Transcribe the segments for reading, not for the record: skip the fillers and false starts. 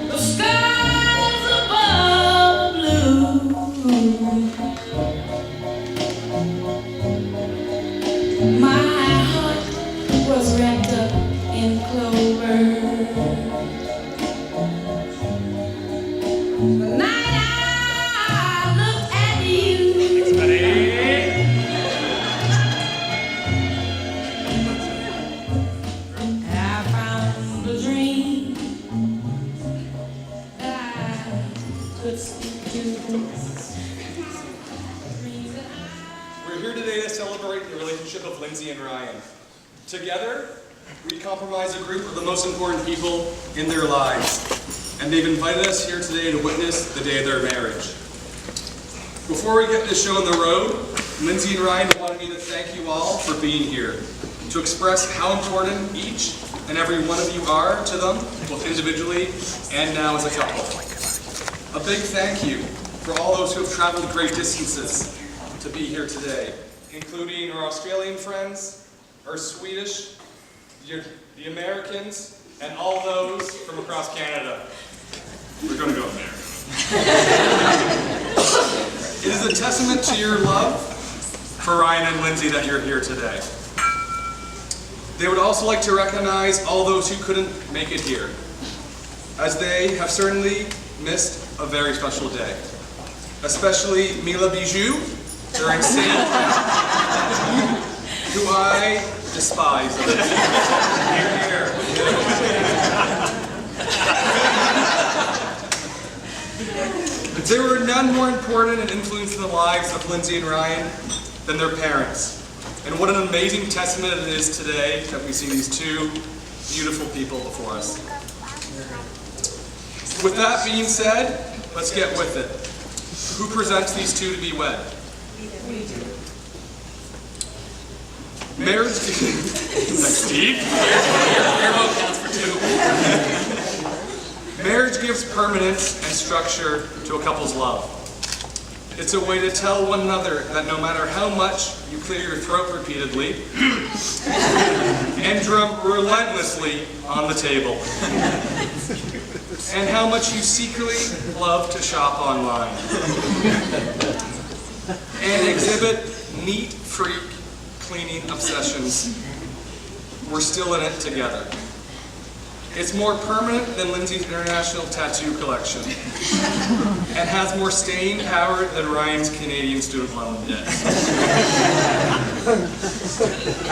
The skies above night I look at you. Thanks, buddy. I found a dream that I could speak to. We're here today to celebrate the relationship of Lindsay and Ryan. Together, we comprise a group of the most important people in their lives, and they've invited us here today to witness the day of their marriage. Before we get this show on the road, Lindsay and Ryan wanted me to thank you all for being here, to express how important each and every one of you are to them, both individually and now as a couple. A big thank you for all those who have traveled great distances to be here today, including our Australian friends, our Swedish, the Americans, and all those from across Canada. We're going to go there. It is a testament to your love for Ryan and Lindsay that you're here today. They would also like to recognize all those who couldn't make it here, as they have certainly missed a very special day. Especially Mila Bijou during St. who I despise. Here. There were none more important and influencing the lives of Lindsay and Ryan than their parents. And what an amazing testament it is today that we see these two beautiful people before us. With that being said, let's get with it. Who presents these two to be wed? Marriage. Thanks, Steve. Your vote counts for two. Marriage gives permanence and structure to a couple's love. It's a way to tell one another that no matter how much you clear your throat repeatedly and drum relentlessly on the table, and how much you secretly love to shop online and exhibit neat freak cleaning obsessions, we're still in it together. It's more permanent than Lindsay's international tattoo collection and has more staying power than Ryan's Canadian student loan debt.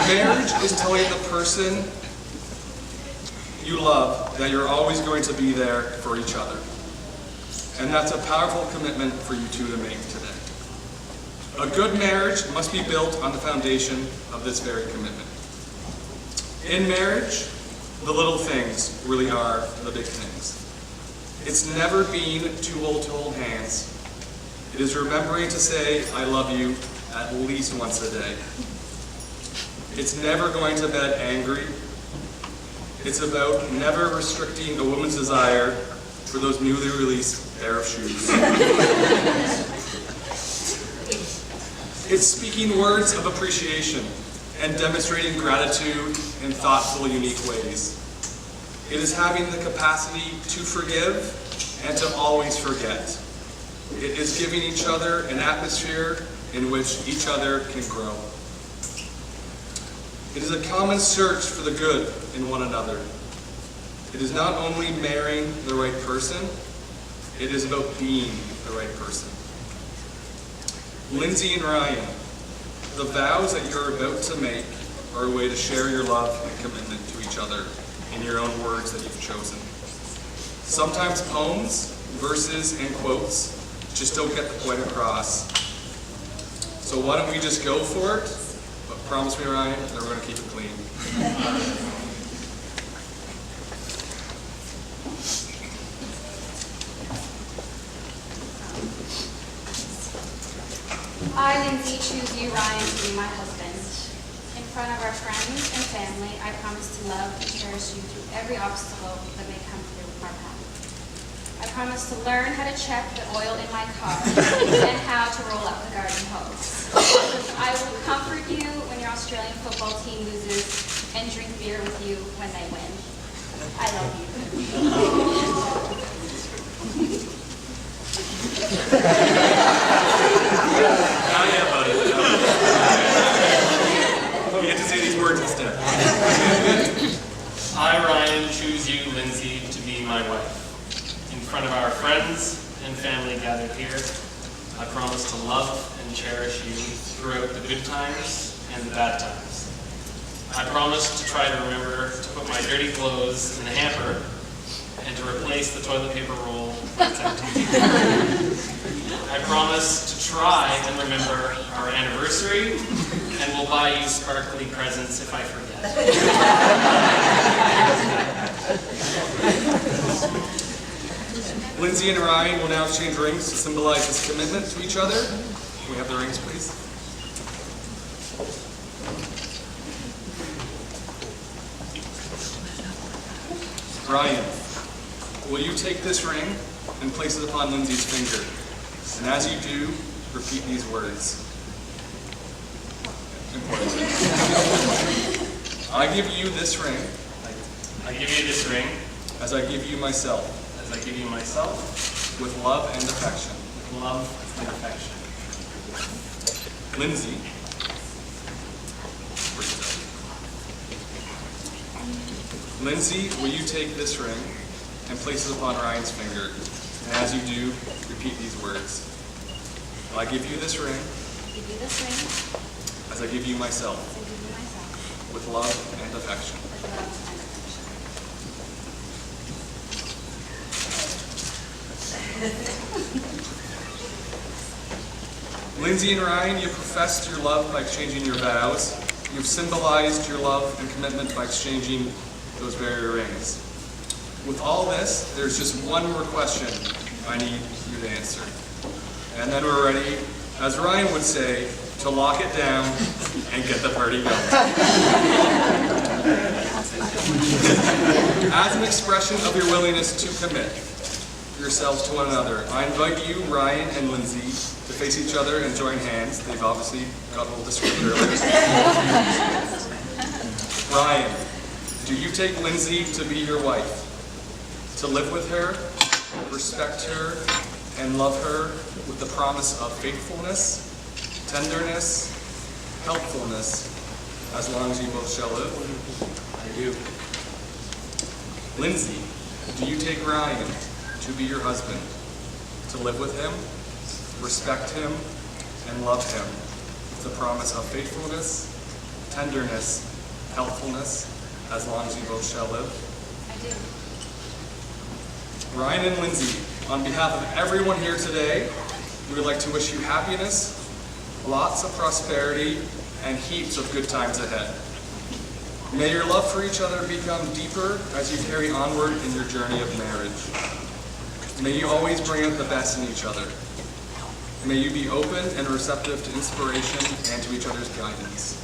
Marriage is telling the person you love that you're always going to be there for each other. And that's a powerful commitment for you two to make today. A good marriage must be built on the foundation of this very commitment. In marriage, the little things really are the big things. It's never being too old to hold hands. It is remembering to say, I love you, at least once a day. It's never going to bed angry. It's about never restricting a woman's desire for those newly released pair of shoes. It's speaking words of appreciation and demonstrating gratitude in thoughtful, unique ways. It is having the capacity to forgive and to always forget. It is giving each other an atmosphere in which each other can grow. It is a common search for the good in one another. It is not only marrying the right person, it is about being the right person. Lindsay and Ryan, the vows that you're about to make are a way to share your love and commitment to each other in your own words that you've chosen. Sometimes poems, verses, and quotes just don't get the point across. So why don't we just go for it? But promise me, Ryan, that we're going to keep it clean. I, Lindsay, choose you, Ryan, to be my husband. In front of our friends and family, I promise to love and cherish you through every obstacle that may come through our path. I promise to learn how to check the oil in my car and how to roll up the garden hose. I will comfort you when your Australian football team loses and drink beer with you when they win. I love you. Yeah, buddy. You have to say these words instead. I, Ryan, choose you, Lindsay, to be my wife. In front of our friends and family gathered here, I promise to love and cherish you throughout the good times and the bad times. I promise to try to remember to put my dirty clothes in a hamper and to replace the toilet paper roll when it's empty. I promise to try and remember our anniversary and will buy you sparkly presents if I forget. Lindsay and Ryan will now exchange rings to symbolize this commitment to each other. Can we have the rings, please? Ryan, will you take this ring and place it upon Lindsay's finger? And as you do, repeat these words. Important. I give you this ring. I give you this ring As I give you myself. as I give you myself With love and affection. with love and affection. Lindsay. Lindsay, will you take this ring and place it upon Ryan's finger? And as you do, repeat these words. I give you this ring Give you this ring as I give you myself as I give you myself with love and affection. with love and affection. Lindsay and Ryan, you professed your love by exchanging your vows. You've symbolized your love and commitment by exchanging those very rings. With all this, there's just one more question I need you to answer. And then we're ready, as Ryan would say, to lock it down and get the party going. As an expression of your willingness to commit yourselves to one another, I invite you, Ryan and Lindsay, to face each other and join hands. They've obviously got a little description earlier. Ryan, do you take Lindsay to be your wife? To live with her, respect her, and love her with the promise of faithfulness, tenderness, helpfulness, as long as you both shall live? I do. Lindsay, do you take Ryan to be your husband? To live with him, respect him, and love him with the promise of faithfulness, tenderness, helpfulness, as long as you both shall live? I do. Ryan and Lindsay, on behalf of everyone here today, we would like to wish you happiness, lots of prosperity, and heaps of good times ahead. May your love for each other become deeper as you carry onward in your journey of marriage. May you always bring out the best in each other. May you be open and receptive to inspiration and to each other's guidance.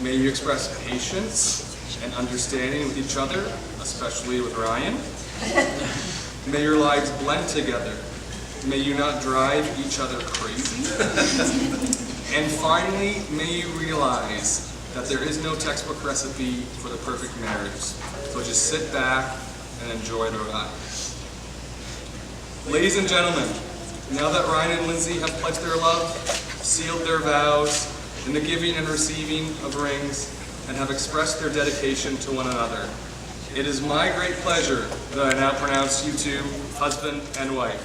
May you express patience and understanding with each other, especially with Ryan. May your lives blend together. May you not drive each other crazy. And finally, may you realize that there is no textbook recipe for the perfect marriage. So just sit back and enjoy the ride. Ladies and gentlemen, now that Ryan and Lindsay have pledged their love, sealed their vows in the giving and receiving of rings, and have expressed their dedication to one another, it is my great pleasure that I now pronounce you two husband and wife.